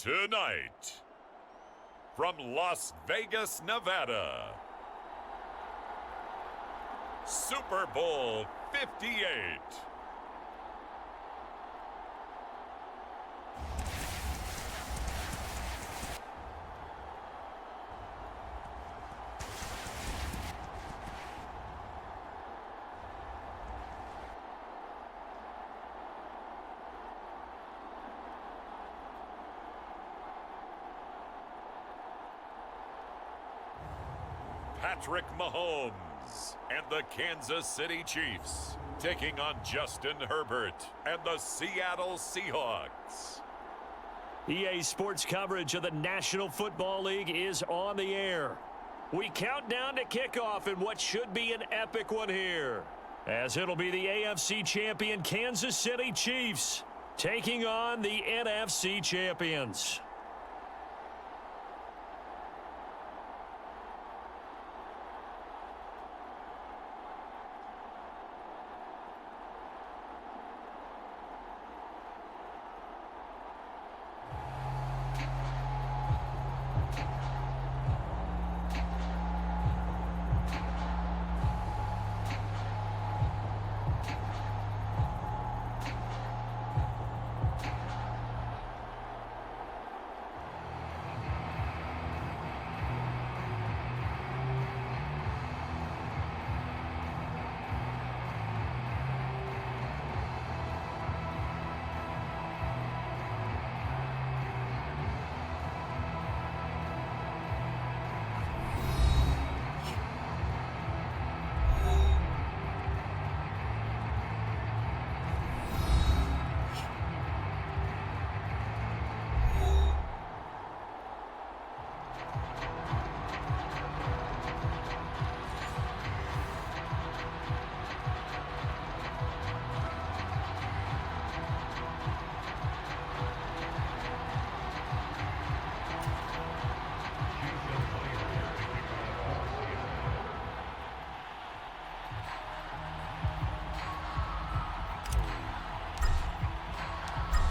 Tonight, from Las Vegas, Nevada, Super Bowl 58. Patrick Mahomes and the Kansas City Chiefs taking on Justin Herbert and the Seattle Seahawks. EA Sports coverage of the National Football League is on the air. We count down to kickoff in what should be an epic one here, as it'll be the AFC champion Kansas City Chiefs taking on the NFC champions.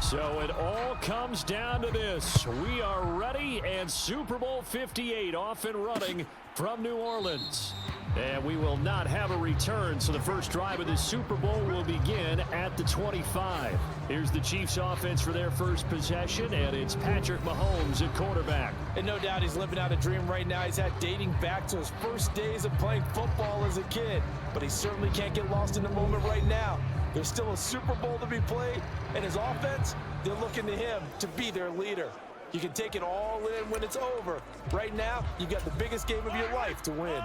So it all comes down to this. We are ready, and Super Bowl 58 off and running from New Orleans. And we will not have a return, so the first drive of the Super Bowl will begin at the 25. Here's the Chiefs offense for their first possession, and it's Patrick Mahomes at quarterback. And no doubt he's living out a dream right now. He's had dating back to his first days of playing football as a kid. But he certainly can't get lost in the moment right now. There's still a Super Bowl to be played, and his offense, they're looking to him to be their leader. You can take it all in when it's over. Right now, you got the biggest game of your life to win.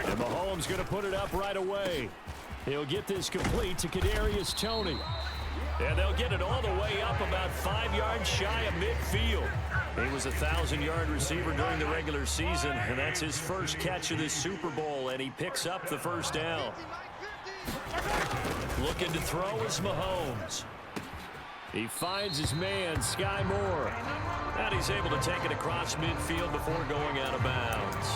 And Mahomes going to put it up right away. He'll get this complete to Kadarius Toney. And they'll get it all the way up about 5 yards shy of midfield. He was a 1,000-yard receiver during the regular season, and that's his first catch of this Super Bowl, and he picks up the first down. Looking to throw is Mahomes. He finds his man, Sky Moore. And he's able to take it across midfield before going out of bounds.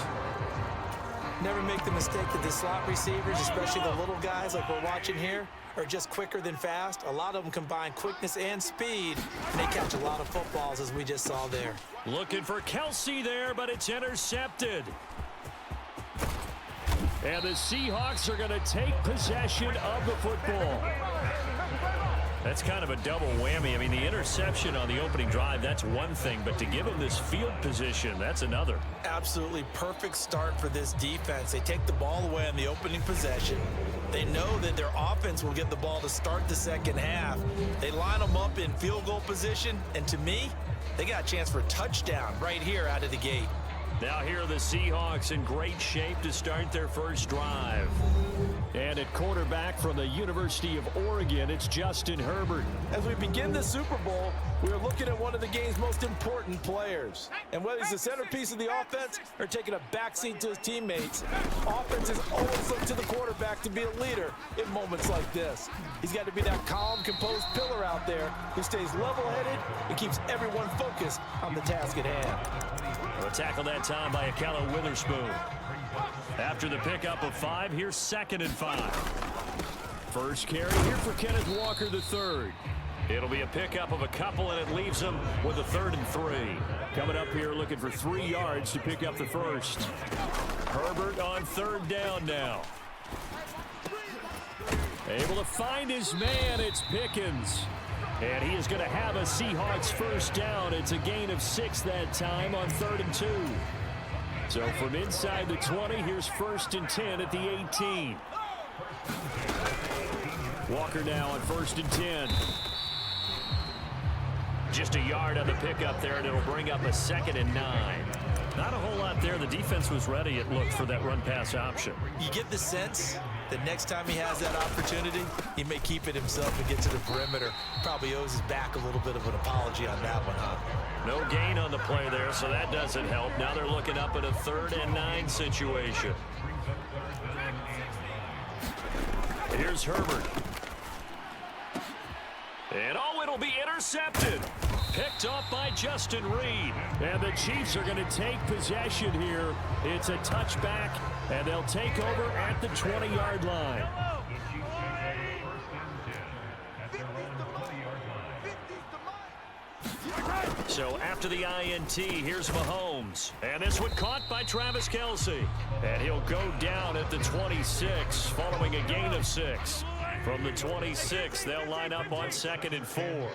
Never make the mistake that the slot receivers, especially the little guys like we're watching here, are just quicker than fast. A lot of them combine quickness and speed, and they catch a lot of footballs, as we just saw there. Looking for Kelsey there, but it's intercepted. And the Seahawks are going to take possession of the football. That's kind of a double whammy. I mean, the interception on the opening drive, that's one thing, but to give them this field position, that's another. Absolutely perfect start for this defense. They take the ball away on the opening possession. They know that their offense will get the ball to start the second half. They line them up in field goal position, and to me, they got a chance for a touchdown right here out of the gate. Now here are the Seahawks in great shape to start their first drive. And at quarterback from the University of Oregon, it's Justin Herbert. As we begin the Super Bowl, we're looking at one of the game's most important players. And whether he's the centerpiece of the offense or taking a backseat to his teammates, offenses always look to the quarterback to be a leader in moments like this. He's got to be that calm, composed pillar out there who stays level-headed and keeps everyone focused on the task at hand. A tackle that time by Akello Witherspoon. After the pickup of 5, here's 2nd and 5. First carry here for Kenneth Walker III. It'll be a pickup of a couple, and it leaves him with a 3rd and 3. Coming up here looking for 3 yards to pick up the first. Herbert on 3rd down now. Able to find his man. It's Pickens. And he is going to have a Seahawks first down. It's a gain of 6 that time on 3rd and 2. So from inside the 20, here's 1st and 10 at the 18. Walker now on 1st and 10. Just a yard on the pickup there, and it'll bring up a 2nd and 9. Not a whole lot there. The defense was ready, it looked, for that run-pass option. You get the sense that next time he has that opportunity, he may keep it himself and get to the perimeter. Probably owes his back a little bit of an apology on that one, huh? No gain on the play there, so that doesn't help. Now they're looking up at a 3rd and 9 situation. Here's Herbert. And it'll be intercepted. Picked off by Justin Reed. And the Chiefs are going to take possession here. It's a touchback, and they'll take over at the 20-yard line. So after the INT, here's Mahomes. And this one caught by Travis Kelce. And he'll go down at the 26 following a gain of 6. From the 26, they'll line up on 2nd and 4.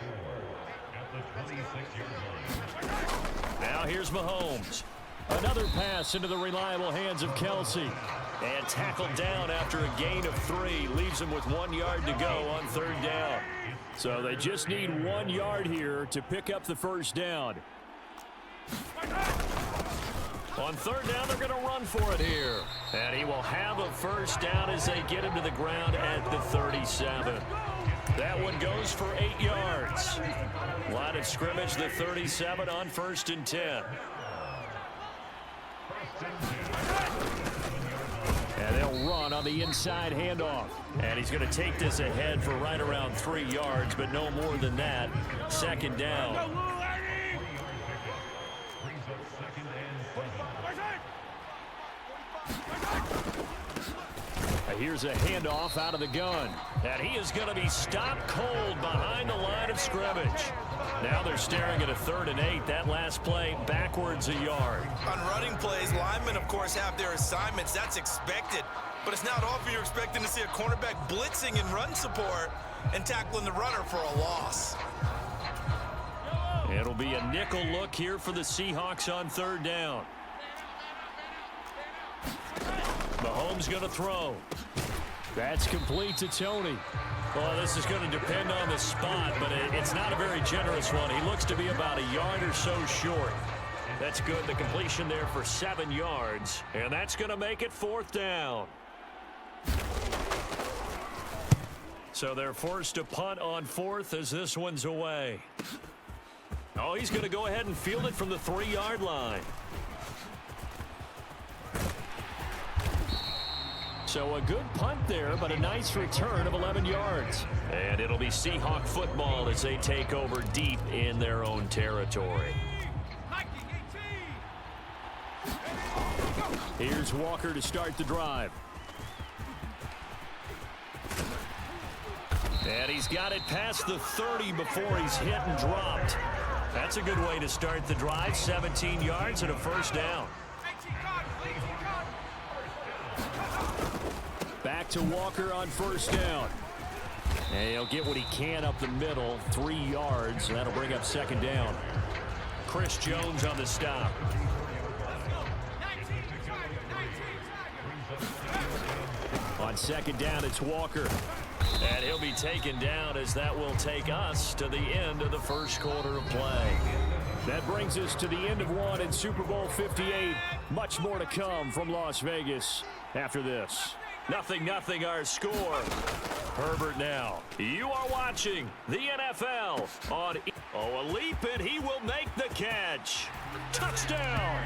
Now here's Mahomes. Another pass into the reliable hands of Kelce. And tackled down after a gain of 3. Leaves him with 1 yard to go on 3rd down. So they just need 1 yard here to pick up the first down. On 3rd down, they're going to run for it here. And he will have a first down as they get him to the ground at the 37. That one goes for 8 yards. Line of scrimmage, the 37 on 1st and 10. And they'll run on the inside handoff. And he's going to take this ahead for right around 3 yards, but no more than that. 2nd down. Here's a handoff out of the gun. And he is going to be stopped cold behind the line of scrimmage. Now they're staring at a 3rd and 8. That last play backwards a yard. On running plays, linemen, of course, have their assignments. That's expected. But it's not often you're expecting to see a cornerback blitzing in run support and tackling the runner for a loss. It'll be a nickel look here for the Seahawks on 3rd down. Mahomes going to throw. That's complete to Tony. Well, this is going to depend on the spot, but it's not a very generous one. He looks to be about a yard or so short. That's good. The completion there for 7 yards, and that's going to make it 4th down. So they're forced to punt on 4th as this one's away. Oh, he's going to go ahead and field it from the 3-yard line. So a good punt there, but a nice return of 11 yards. And it'll be Seahawk football as they take over deep in their own territory. Here's Walker to start the drive. And he's got it past the 30 before he's hit and dropped. That's a good way to start the drive. 17 yards and a first down. Back to Walker on 1st down. And he'll get what he can up the middle. 3 yards. That'll bring up 2nd down. Chris Jones on the stop. On 2nd down, it's Walker. And he'll be taken down as that will take us to the end of the first quarter of play. That brings us to the end of one in Super Bowl 58. Much more to come from Las Vegas after this. 0-0 our score. Herbert now. You are watching the NFL on... Oh, a leap, and he will make the catch. Touchdown.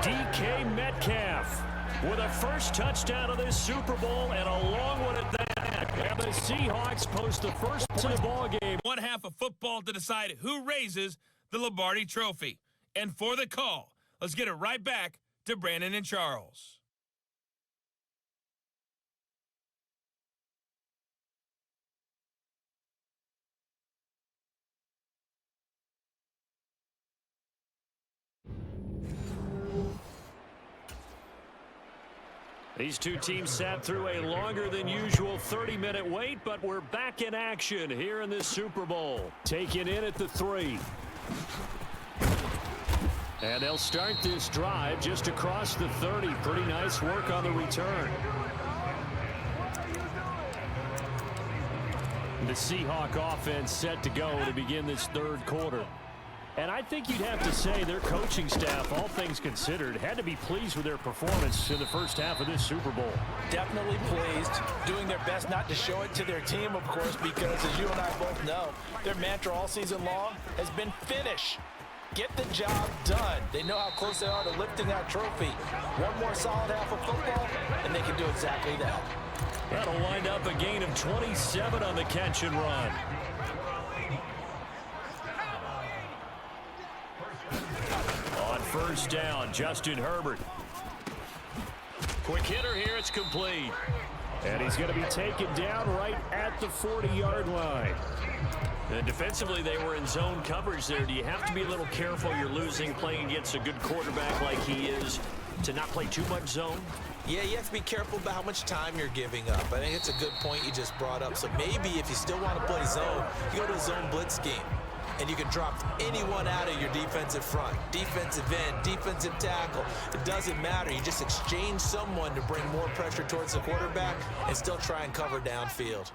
DK Metcalf with a first touchdown of this Super Bowl and a long one at that. And the Seahawks post the first to the ball game. One half of football to decide who raises the Lombardi Trophy. And for the call, let's get it right back to Brandon and Charles. These two teams sat through a longer than usual 30-minute wait, but we're back in action here in this Super Bowl. Taken in at the 3. And they'll start this drive just across the 30. Pretty nice work on the return. The Seahawk offense set to go to begin this third quarter. And I think you'd have to say their coaching staff, all things considered, had to be pleased with their performance in the first half of this Super Bowl. Definitely pleased, doing their best not to show it to their team, of course, because as you and I both know, their mantra all season long has been finish. Get the job done. They know how close they are to lifting that trophy. One more solid half of football, and they can do exactly that. That'll wind up a gain of 27 on the catch and run. On first down, Justin Herbert. Quick hitter here, it's complete. And he's going to be taken down right at the 40-yard line. And defensively, they were in zone coverage there. Do you have to be a little careful? You're losing playing against a good quarterback like he is to not play too much zone? Yeah, you have to be careful about how much time you're giving up. I think it's a good point you just brought up. So maybe if you still want to play zone, you go to a zone blitz scheme. And you can drop anyone out of your defensive front, defensive end, defensive tackle. It doesn't matter. You just exchange someone to bring more pressure towards the quarterback and still try and cover downfield.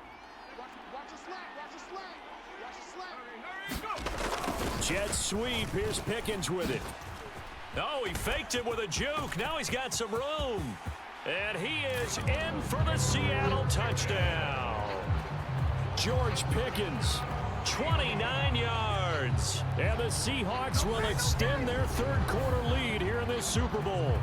Jet sweep. Here's Pickens with it. Oh, he faked it with a juke. Now he's got some room. And he is in for the Seattle touchdown. George Pickens, 29 yards. And the Seahawks will extend their third quarter lead here in this Super Bowl.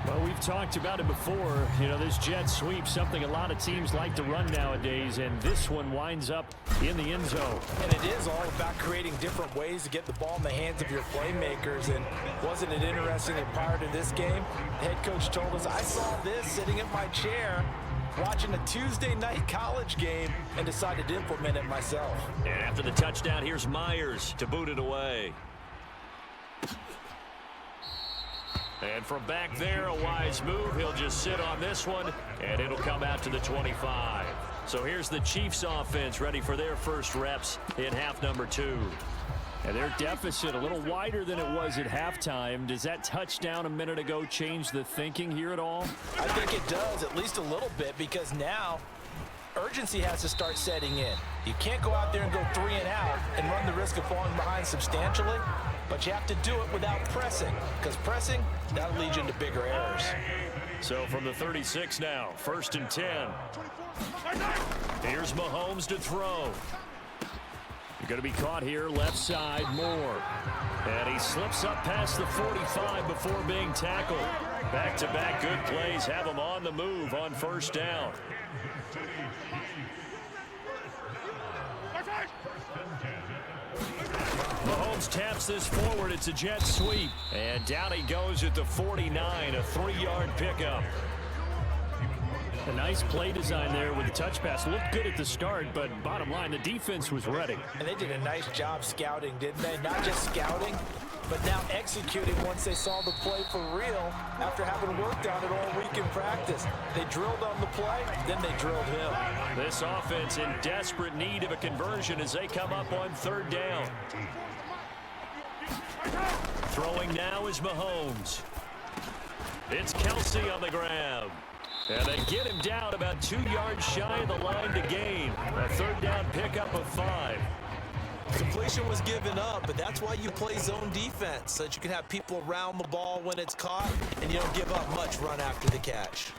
Well, we've talked about it before. You know, this jet sweep, something a lot of teams like to run nowadays, and this one winds up in the end zone. And it is all about creating different ways to get the ball in the hands of your playmakers. And wasn't it interesting that prior to this game, the head coach told us, I saw this sitting in my chair watching a Tuesday night college game and decided to implement it myself. And after the touchdown, here's Myers to boot it away. And from back there, a wise move. He'll just sit on this one, and it'll come out to the 25. So here's the Chiefs offense ready for their first reps in half number 2. And their deficit a little wider than it was at halftime. Does that touchdown a minute ago change the thinking here at all? I think it does, at least a little bit, because now urgency has to start setting in. You can't go out there and go 3 and out and run the risk of falling behind substantially, but you have to do it without pressing, because pressing, that'll lead you into bigger errors. So from the 36 now, 1st and 10. Here's Mahomes to throw. You're going to be caught here, left side, Moore. And he slips up past the 45 before being tackled. Back-to-back good plays have him on the move on first down. Mahomes taps this forward. It's a jet sweep. And down he goes at the 49, a 3-yard pickup. A nice play design there with the touch pass. Looked good at the start, but bottom line, the defense was ready. And they did a nice job scouting, didn't they? Not just scouting, but now executing once they saw the play for real after having worked on it all week in practice. They drilled on the play, then they drilled him. This offense in desperate need of a conversion as they come up on 3rd down. Throwing now is Mahomes. It's Kelsey on the grab. And they get him down about 2 yards shy of the line to gain. A 3rd down pickup of 5. Completion was given up, but that's why you play zone defense, so that you can have people around the ball when it's caught, and you don't give up much run after the catch.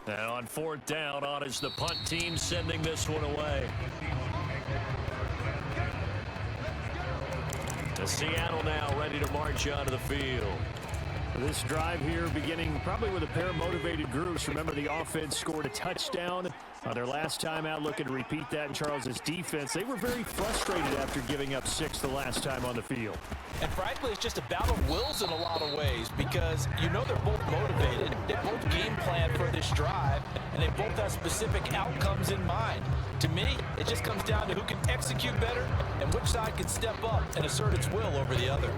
And on 4th down, on is the punt team sending this one away. The Seattle now ready to march onto the field. This drive here beginning probably with a pair of motivated groups. Remember, the offense scored a touchdown their last time out, looking to repeat that in Charles's defense. They were very frustrated after giving up 6 the last time on the field. And frankly, it's just a battle of wills in a lot of ways, because you know they're both motivated. They both game plan for this drive, and they both have specific outcomes in mind. To me, it just comes down to who can execute better and which side can step up and assert its will over the other.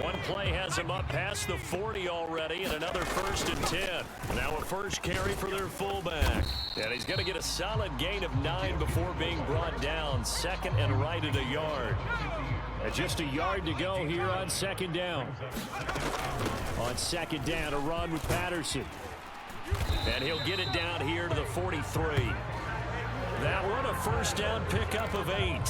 One play has him up past the 40 already, and another 1st and 10. Now a first carry for their fullback. And he's going to get a solid gain of 9 before being brought down. 2nd and right at a yard. And just a yard to go here on 2nd down. On 2nd down, a run with Patterson. And he'll get it down here to the 43. That one a 1st down pickup of 8.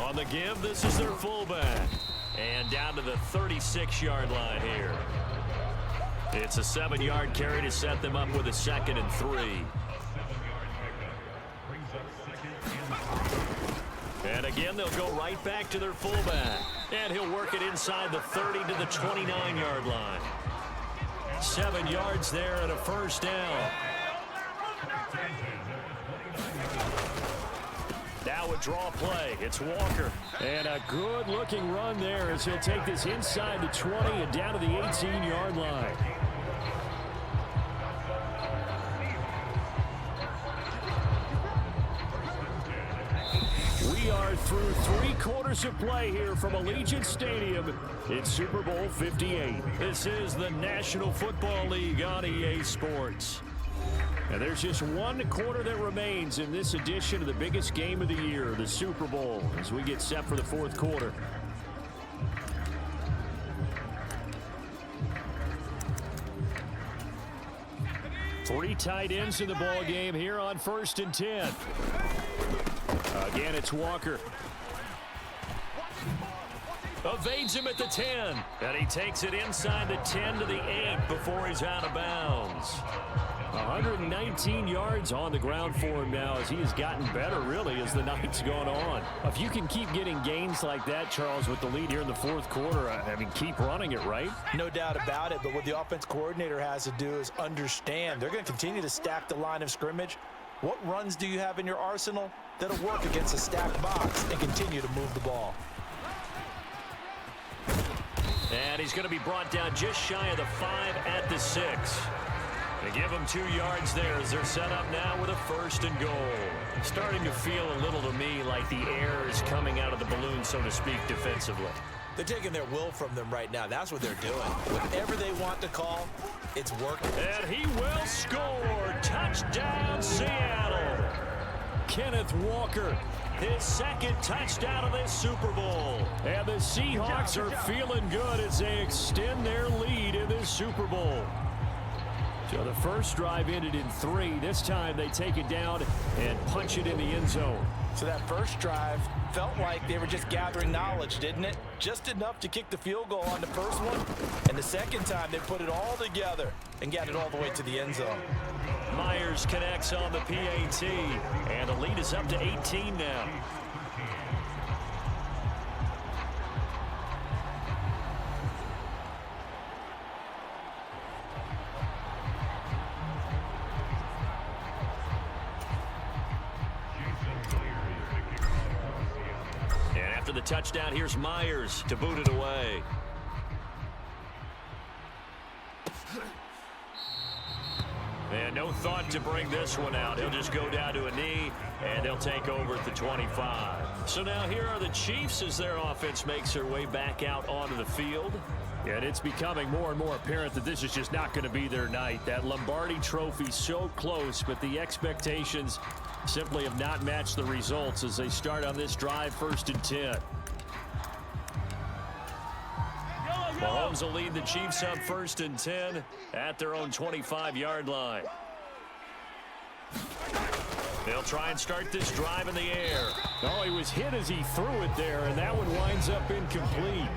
On the give, this is their fullback. And down to the 36-yard line here. It's a 7-yard carry to set them up with a 2nd and 3. And again, they'll go right back to their fullback. And he'll work it inside the 30 to the 29-yard line. 7 yards there and a 1st down. Now a draw play. It's Walker. And a good-looking run there as he'll take this inside the 20 and down to the 18-yard line. We are through 3 quarters of play here from Allegiant Stadium. It's Super Bowl 58. This is the National Football League on EA Sports. And there's just 1 quarter that remains in this edition of the biggest game of the year, the Super Bowl, as we get set for the 4th quarter. Three tight ends in the ball game here on 1st and 10. Again, it's Walker. Evades him at the 10. And he takes it inside the 10 to the 8 before he's out of bounds. 119 yards on the ground for him now as he has gotten better, really, as the night's gone on. If you can keep getting gains like that, Charles, with the lead here in the 4th quarter, I mean, keep running it, right? No doubt about it, but what the offense coordinator has to do is understand they're going to continue to stack the line of scrimmage. What runs do you have in your arsenal that'll work against a stacked box and continue to move the ball? And he's going to be brought down just shy of the 5 at the 6. They give him 2 yards there as they're set up now with a 1st and goal. Starting to feel a little to me like the air is coming out of the balloon, so to speak, defensively. They're taking their will from them right now. That's what they're doing. Whatever they want to call, it's working. And he will score. Touchdown, Seattle. Kenneth Walker, his 2nd touchdown of this Super Bowl. And the Seahawks are feeling good as they extend their lead in this Super Bowl. So the first drive ended in 3. This time they take it down and punch it in the end zone. So that first drive felt like they were just gathering knowledge, didn't it? Just enough to kick the field goal on the first one. And the second time they put it all together and got it all the way to the end zone. Myers connects on the PAT. And the lead is up to 18 now. After the touchdown, here's Myers to boot it away. And no thought to bring this one out. He'll just go down to a knee, and they'll take over at the 25. So now here are the Chiefs as their offense makes their way back out onto the field. And it's becoming more and more apparent that this is just not going to be their night. That Lombardi Trophy so close, but the expectations simply have not matched the results as they start on this drive, 1st and 10. Mahomes will lead the Chiefs on 1st and 10 at their own 25-yard line. They'll try and start this drive in the air. Oh, he was hit as he threw it there, and that one winds up incomplete.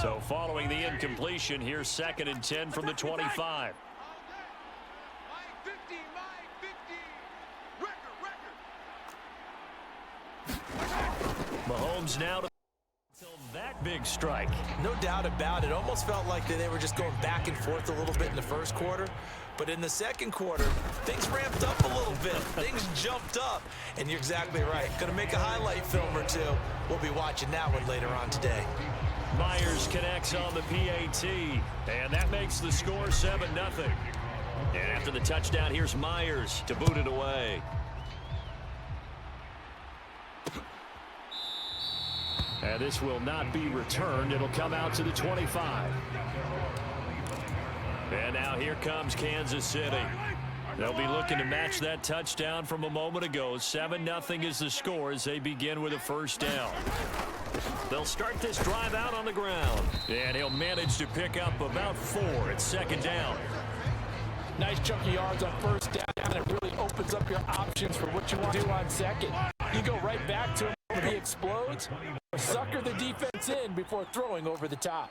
So following the incompletion, here's 2nd and 10 from the 25. Mahomes now to that big strike. No doubt about it. Almost felt like they were just going back and forth a little bit in the 1st quarter. But in the 2nd quarter, things ramped up a little bit. Things jumped up. And you're exactly right. Going to make a highlight film or two. We'll be watching that one later on today. Myers connects on the PAT, and that makes the score 7-0. And after the touchdown, here's Myers to boot it away. And this will not be returned. It'll come out to the 25. And now here comes Kansas City. They'll be looking to match that touchdown from a moment ago. 7-0 is the score as they begin with a first down. They'll start this drive out on the ground. And he'll manage to pick up about 4 at second down. Nice chunk of yards on first down, and it really opens up your options for what you want to do on second. You go right back to him when he explodes, or sucker the defense in before throwing over the top.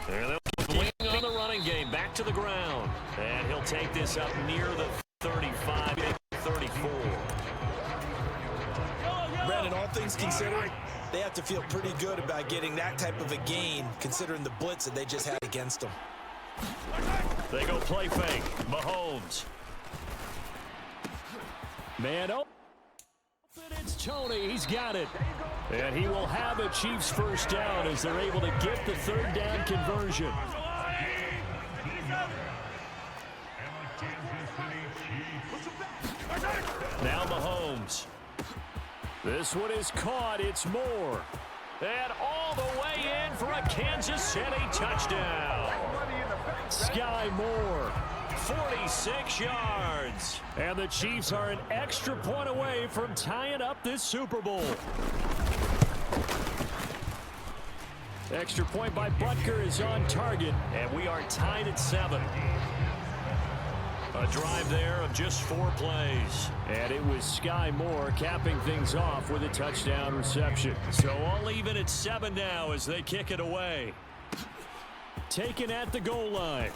And they'll keep leaning on the running game, back to the ground. And he'll take this up near the 35, 34. Brandon, all things considered, they have to feel pretty good about getting that type of a gain, considering the blitz that they just had against them. They go play fake. Mahomes. Man open. It's Tony. He's got it. And he will have a Chiefs first down as they're able to get the third down conversion. Now Mahomes. This one is caught. It's Moore. And all the way in for a Kansas City touchdown. Sky Moore, 46 yards. And the Chiefs are an extra point away from tying up this Super Bowl. Extra point by Butker is on target, and we are tied at 7. A drive there of just 4 plays. And it was Sky Moore capping things off with a touchdown reception. So all even at 7 now as they kick it away. Taken at the goal line.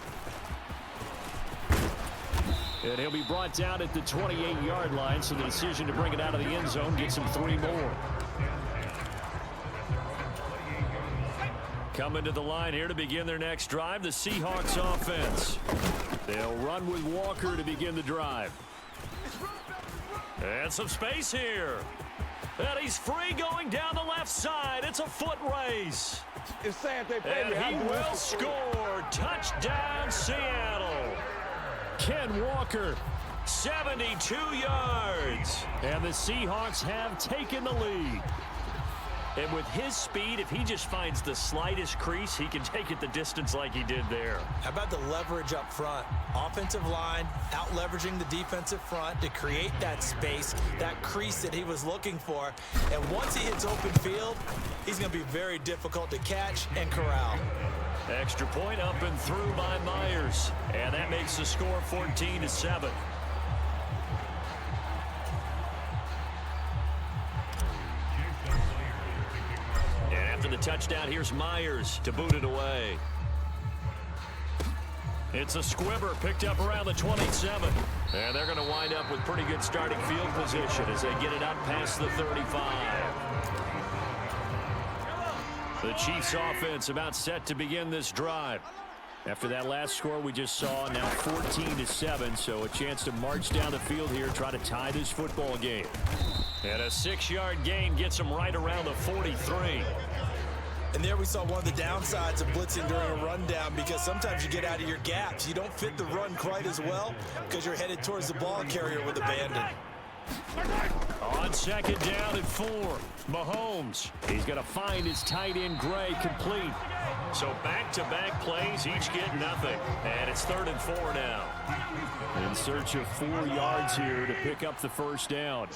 And he'll be brought down at the 28-yard line, so the decision to bring it out of the end zone gets him 3 more. Coming to the line here to begin their next drive, the Seahawks offense. They'll run with Walker to begin the drive. And some space here. And he's free going down the left side. It's a foot race. And he will score. Touchdown, Seattle. Ken Walker, 72 yards. And the Seahawks have taken the lead. And with his speed, if he just finds the slightest crease, he can take it the distance like he did there. How about the leverage up front? Offensive line out leveraging the defensive front to create that space, that crease that he was looking for. And once he hits open field, he's going to be very difficult to catch and corral. Extra point up and through by Myers. And that makes the score 14-7. After the touchdown, here's Myers to boot it away. It's a squibber picked up around the 27. And they're going to wind up with pretty good starting field position as they get it out past the 35. The Chiefs offense about set to begin this drive. After that last score we just saw, now 14-7, so a chance to march down the field here, try to tie this football game. And a 6-yard gain gets them right around the 43. And there we saw one of the downsides of blitzing during a rundown, because sometimes you get out of your gaps. You don't fit the run quite as well because you're headed towards the ball carrier with abandon. On second down and 4, Mahomes. He's going to find his tight end Gray complete. So back-to-back plays, each get nothing. And it's 3rd and 4 now. In search of 4 yards here to pick up the first down.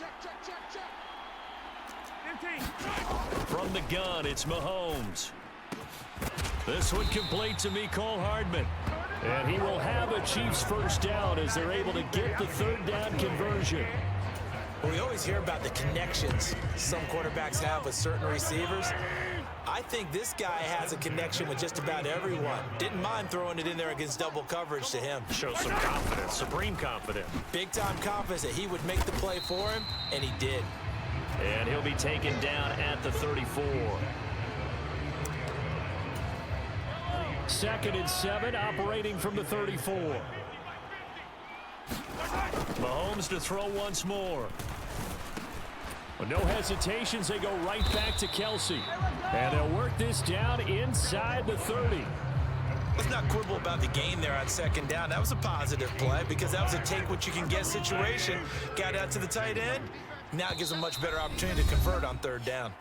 From the gun, it's Mahomes. This one complete to Mecole Hardman. And he will have a Chiefs first down as they're able to get the third down conversion. Well, we always hear about the connections some quarterbacks have with certain receivers. I think this guy has a connection with just about everyone. Didn't mind throwing it in there against double coverage to him. Shows some confidence, supreme confidence. Big-time confidence that he would make the play for him, and he did. And he'll be taken down at the 34. 2nd and 7, operating from the 34. Mahomes to throw once more. Well, no hesitations, they go right back to Kelsey. And they'll work this down inside the 30. Let's not quibble about the gain there on second down. That was a positive play because that was a take-what-you-can-get situation. Got out to the tight end. Now it gives them a much better opportunity to convert on third down.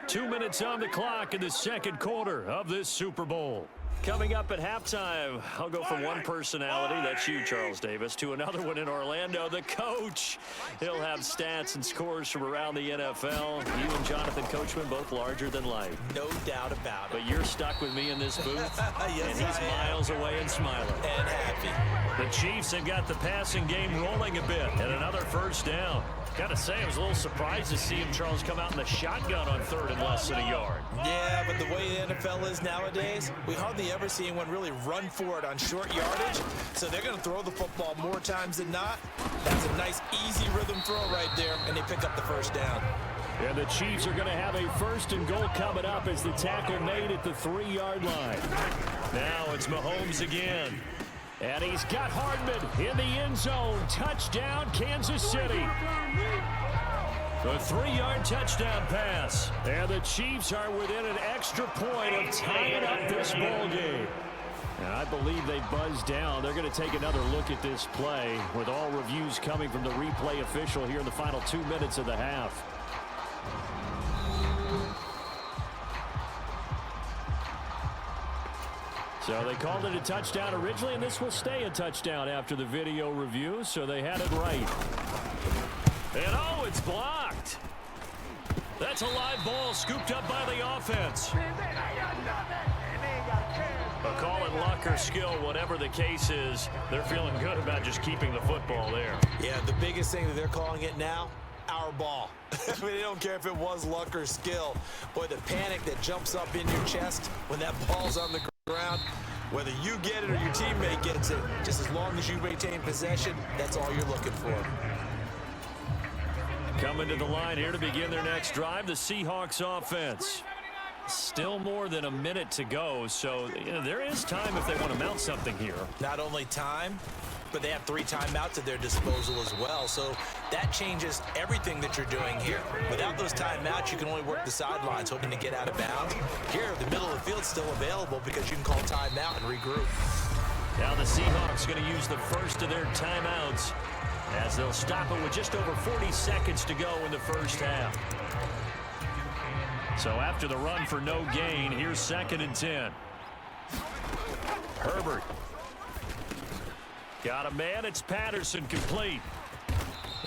2 minutes on the clock in the second quarter of this Super Bowl. Coming up at halftime, I'll go from one personality, that's you, Charles Davis, to another one in Orlando, the coach. He'll have stats and scores from around the NFL. You and Jonathan Coachman, both larger than life. No doubt about it. But you're stuck with me in this booth, Yes, and he's miles away and smiling. And happy. The Chiefs have got the passing game rolling a bit, and another first down. Gotta say, I was a little surprised to see him, Charles, come out in the shotgun on third and less than a yard. Yeah, but the way the NFL is nowadays, we hardly ever see anyone really run for it on short yardage. So they're going to throw the football more times than not. That's a nice, easy rhythm throw right there, and they pick up the first down. And the Chiefs are going to have a first and goal coming up as the tackle made at the 3-yard line. Now it's Mahomes again. And he's got Hardman in the end zone. Touchdown, Kansas City. A 3-yard touchdown pass. And the Chiefs are within an extra point of tying up this ball game. And I believe they buzzed down. They're going to take another look at this play with all reviews coming from the replay official here in the final 2 minutes of the half. So they called it a touchdown originally, and this will stay a touchdown after the video review, so they had it right. And oh, it's blocked. That's a live ball scooped up by the offense. But call it luck or skill, whatever the case is, they're feeling good about just keeping the football there. Yeah, the biggest thing that they're calling it now, our ball. I mean, they don't care if it was luck or skill. Boy, the panic that jumps up in your chest when that ball's on the ground, whether you get it or your teammate gets it, just as long as you maintain possession, that's all you're looking for. Coming to the line here to begin their next drive, the Seahawks offense. Still more than a minute to go, so there is time if they want to mount something here. Not only time, but they have 3 timeouts at their disposal as well, so that changes everything that you're doing here. Without those timeouts, you can only work the sidelines, hoping to get out of bounds. Here, the middle of the field's still available because you can call timeout and regroup. Now the Seahawks going to use the first of their timeouts as they'll stop it with just over 40 seconds to go in the first half. So after the run for no gain, here's 2nd and 10. Herbert. Got a man, it's Patterson, complete.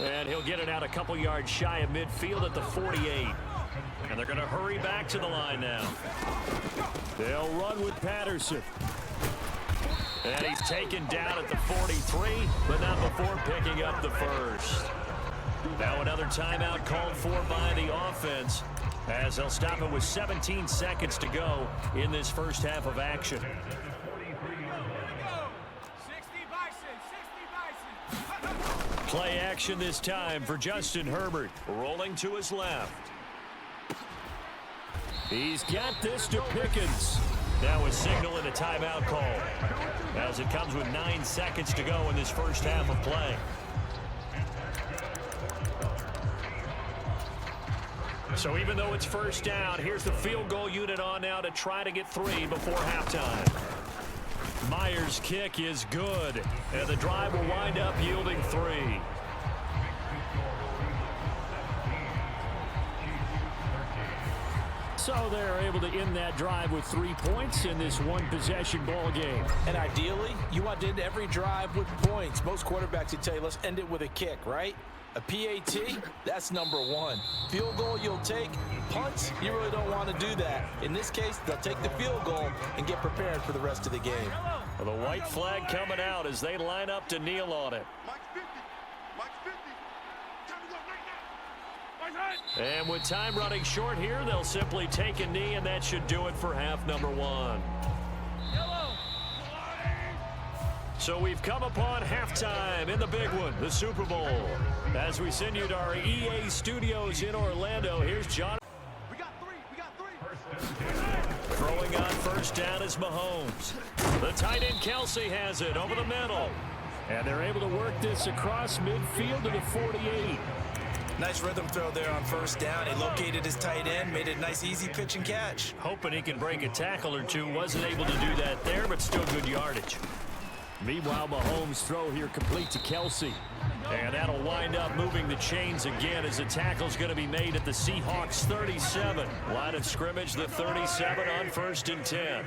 And he'll get it out a couple yards shy of midfield at the 48. And they're going to hurry back to the line now. They'll run with Patterson. And he's taken down at the 43, but not before picking up the first. Now another timeout called for by the offense as they'll stop it with 17 seconds to go in this first half of action. Play action this time for Justin Herbert, rolling to his left. He's got this to Pickens. Now a signal and a timeout call as it comes with 9 seconds to go in this first half of play. So even though it's first down, here's the field goal unit on now to try to get 3 before halftime. Myers' kick is good, and the drive will wind up yielding 3. So they're able to end that drive with 3 points in this one-possession ball game. And ideally, you want to end every drive with points. Most quarterbacks would tell you, let's end it with a kick, right? A PAT, that's number 1. Field goal you'll take. Punts, you really don't want to do that. In this case, they'll take the field goal and get prepared for the rest of the game. Well, the white flag coming out as they line up to kneel on it. And with time running short here, they'll simply take a knee, and that should do it for half number 1. So we've come upon halftime in the big one, the Super Bowl. As we send you to our EA studios in Orlando, here's John. We got three. Throwing on first down is Mahomes. The tight end Kelsey has it over the middle. And they're able to work this across midfield to the 48. Nice rhythm throw there on first down. He located his tight end, made it a nice easy pitch and catch. Hoping he can break a tackle or two. Wasn't able to do that there, but still good yardage. Meanwhile, Mahomes' throw here complete to Kelsey. And that'll wind up moving the chains again as the tackle's going to be made at the Seahawks 37. Line of scrimmage, the 37 on 1st and 10.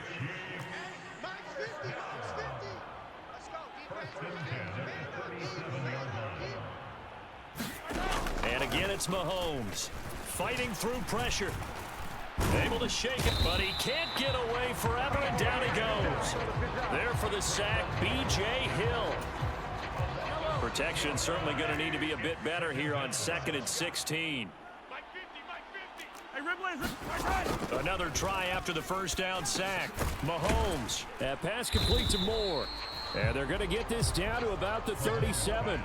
And again, it's Mahomes fighting through pressure. Able to shake it, but he can't get away forever, and down he goes. There for the sack, B.J. Hill. Protection certainly going to need to be a bit better here on 2nd and 16. Another try after the first down sack. Mahomes, that pass complete to Moore. And they're going to get this down to about the 37.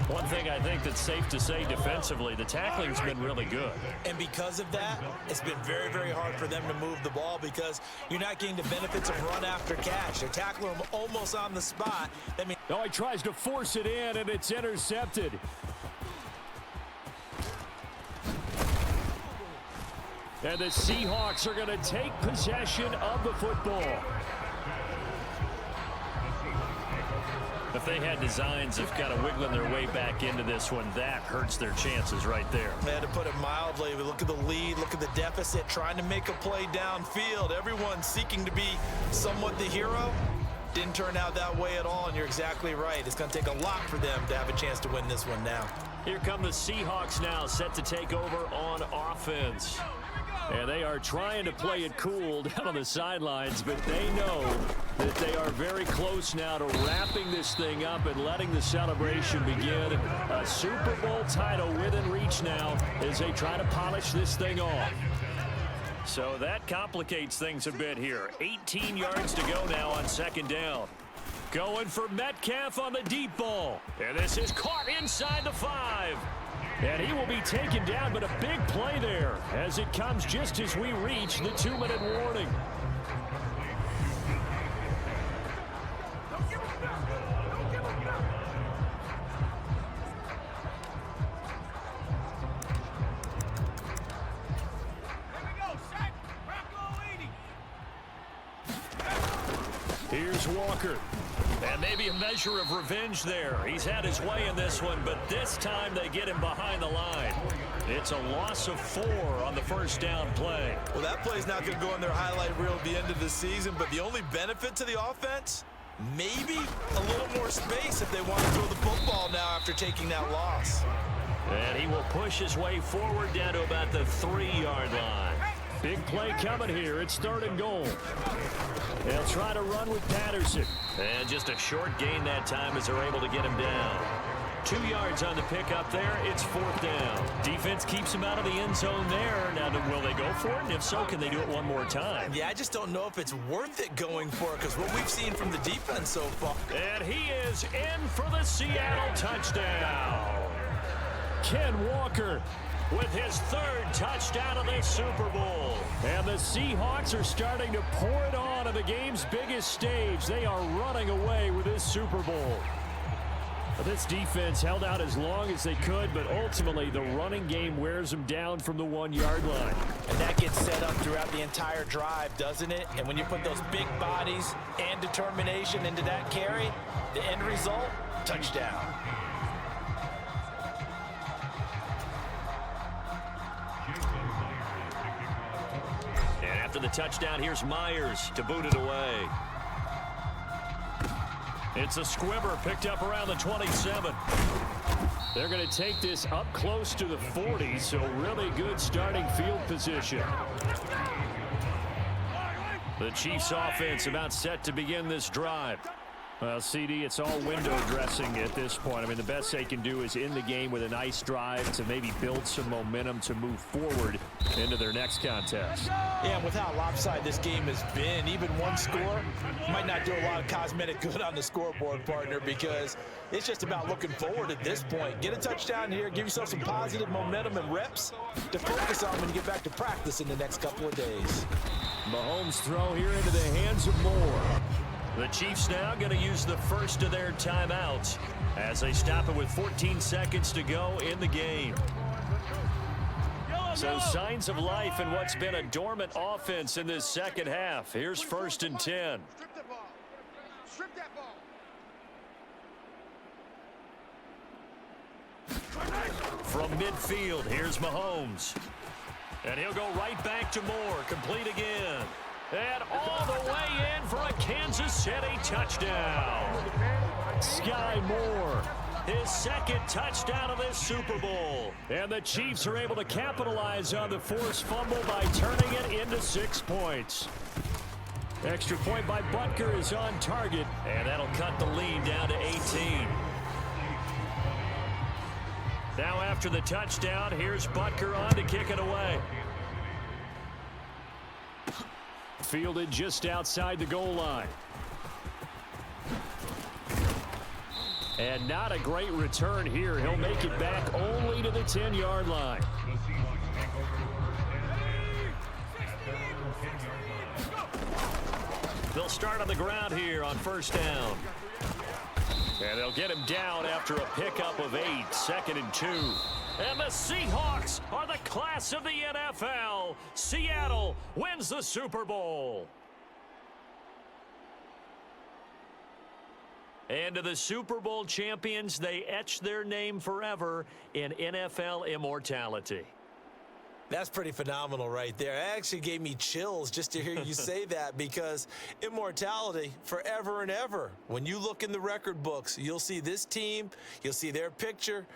One thing I think that's safe to say defensively, the tackling's been really good. And because of that, it's been very, very hard for them to move the ball because you're not getting the benefits of run after catch. They're tackling him almost on the spot. That means he tries to force it in, and it's intercepted. And the Seahawks are going to take possession of the football. If they had designs of kind of wiggling their way back into this one, that hurts their chances right there. They had to put it mildly. Look at the lead, look at the deficit, trying to make a play downfield. Everyone seeking to be somewhat the hero. Didn't turn out that way at all, and you're exactly right. It's going to take a lot for them to have a chance to win this one now. Here come the Seahawks now, set to take over on offense. And they are trying to play it cool down on the sidelines, but they know that they are very close now to wrapping this thing up and letting the celebration begin. A Super Bowl title within reach now as they try to polish this thing off. So that complicates things a bit here. 18 yards to go now on 2nd down. Going for Metcalf on the deep ball. And this is caught inside the 5. And he will be taken down, but a big play there as it comes just as we reach the 2-minute warning. Here's Walker. And maybe a measure of revenge there. He's had his way in this one, but this time they get him behind the line. It's a loss of 4 on the first down play. Well, that play's not going to go in their highlight reel at the end of the season, but the only benefit to the offense, maybe a little more space if they want to throw the football now after taking that loss. And he will push his way forward down to about the 3-yard line. Big play coming here. It's 3rd and goal. They'll try to run with Patterson. And just a short gain that time as they're able to get him down. 2 yards on the pickup there. It's 4th down. Defense keeps him out of the end zone there. Now, will they go for it? And if so, can they do it one more time? Yeah, I just don't know if it's worth it going for it because what we've seen from the defense so far. And he is in for the Seattle touchdown. Ken Walker with his 3rd touchdown of this Super Bowl. And the Seahawks are starting to pour it on the game's biggest stage. They are running away with this Super Bowl. This defense held out as long as they could, but ultimately the running game wears them down from the 1-yard line. And that gets set up throughout the entire drive, doesn't it? And when you put those big bodies and determination into that carry, the end result, touchdown. And after the touchdown, here's Myers to boot it away. It's a squibber picked up around the 27. They're going to take this up close to the 40, so really good starting field position. The Chiefs offense about set to begin this drive. Well, CD, it's all window dressing at this point. I mean, the best they can do is in the game with a nice drive to maybe build some momentum to move forward into their next contest. Yeah, and with how lopsided this game has been, even one score might not do a lot of cosmetic good on the scoreboard, partner, because it's just about looking forward at this point. Get a touchdown here, give yourself some positive momentum and reps to focus on when you get back to practice in the next couple of days. Mahomes' throw here into the hands of Moore. The Chiefs now going to use the first of their timeouts as they stop it with 14 seconds to go in the game. So signs of life in what's been a dormant offense in this second half. Here's 1st and 10. Strip that ball. Strip that ball. From midfield, here's Mahomes. And he'll go right back to Moore. Complete again. And all the way in for a Kansas City touchdown. Sky Moore, his second touchdown of this Super Bowl. And the Chiefs are able to capitalize on the forced fumble by turning it into 6 points. Extra point by Butker is on target, and that'll cut the lead down to 18. Now after the touchdown, here's Butker on to kick it away. Fielded just outside the goal line. And not a great return here. He'll make it back only to the 10-yard line. They'll start on the ground here on 1st down. And they'll get him down after a pickup of 8, 2nd and 2. And the Seahawks are the class of the NFL. Seattle wins the Super Bowl. And to the Super Bowl champions, they etch their name forever in NFL immortality. That's pretty phenomenal right there. It actually gave me chills just to hear you say that, because immortality forever and ever. When you look in the record books, you'll see this team, you'll see their picture,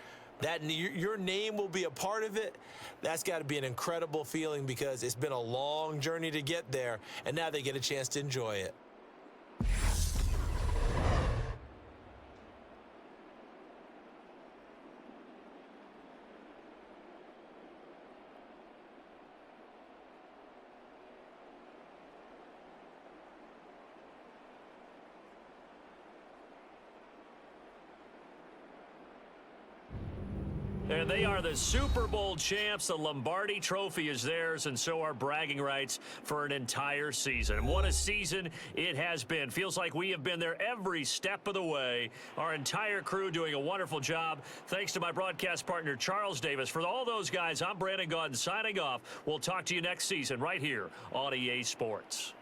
that your name will be a part of it. That's got to be an incredible feeling, because it's been a long journey to get there, and now they get a chance to enjoy it. And they are the Super Bowl champs. The Lombardi Trophy is theirs, and so are bragging rights for an entire season. And what a season it has been. Feels like we have been there every step of the way. Our entire crew doing a wonderful job. Thanks to my broadcast partner, Charles Davis. For all those guys, I'm Brandon Gaudin signing off. We'll talk to you next season right here on EA Sports.